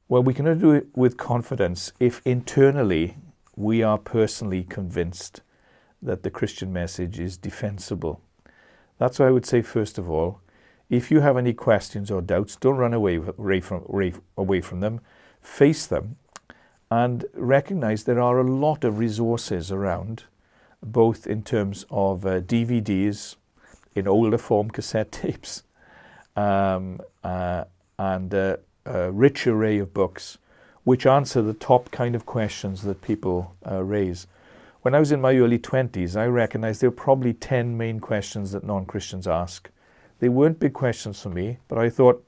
Well, we can only do it with confidence if internally we are personally convinced that the Christian message is defensible. That's why I would say, first of all, if you have any questions or doubts, don't run away from them. Face them and recognize there are a lot of resources around, both in terms of DVDs, in older form cassette tapes, and a rich array of books which answer the top kind of questions that people raise. When I was in my early 20s, I recognized there were probably 10 main questions that non-Christians ask. They weren't big questions for me, but I thought,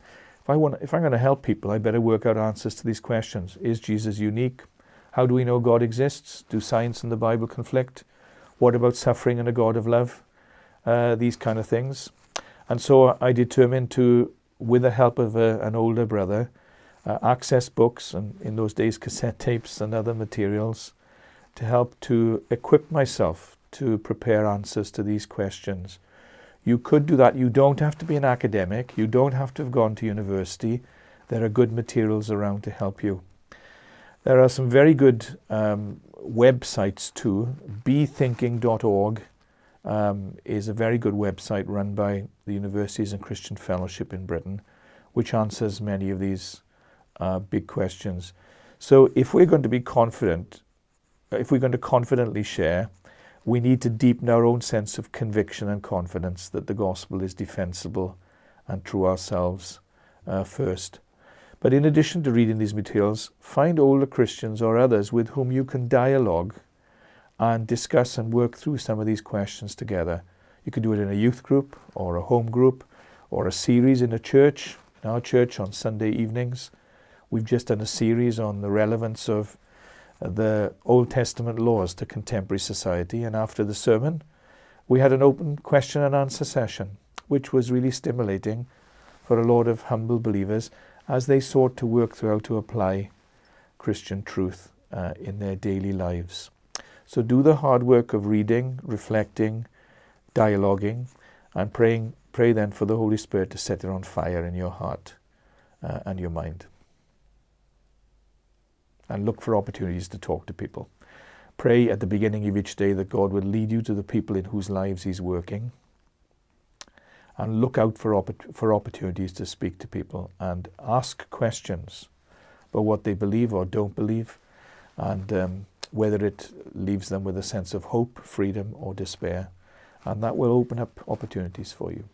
if I'm going to help people, I better work out answers to these questions. Is Jesus unique? How do we know God exists? Do science and the Bible conflict? What about suffering and a God of love? These kind of things. And so I determined to, with the help of an older brother, access books, and in those days cassette tapes and other materials, to help to equip myself to prepare answers to these questions. You could do that. You don't have to be an academic. You don't have to have gone to university. There are good materials around to help you. There are some very good websites too. bethinking.org is a very good website run by the Universities and Christian Fellowship in Britain, which answers many of these big questions. So if we're going to be confident, if we're going to confidently share, we need to deepen our own sense of conviction and confidence that the gospel is defensible and true ourselves first. But in addition to reading these materials, find older Christians or others with whom you can dialogue and discuss and work through some of these questions together. You can do it in a youth group or a home group or a series in a church, in our church on Sunday evenings. We've just done a series on the relevance of the Old Testament laws to contemporary society, and after the sermon we had an open question and answer session, which was really stimulating for a lot of humble believers as they sought to work through how to apply Christian truth in their daily lives. So do the hard work of reading, reflecting, dialoguing, and pray then for the Holy Spirit to set it on fire in your heart and your mind. And look for opportunities to talk to people. Pray at the beginning of each day that God would lead you to the people in whose lives He's working. And look out for opportunities to speak to people and ask questions about what they believe or don't believe, and whether it leaves them with a sense of hope, freedom, or despair. And that will open up opportunities for you.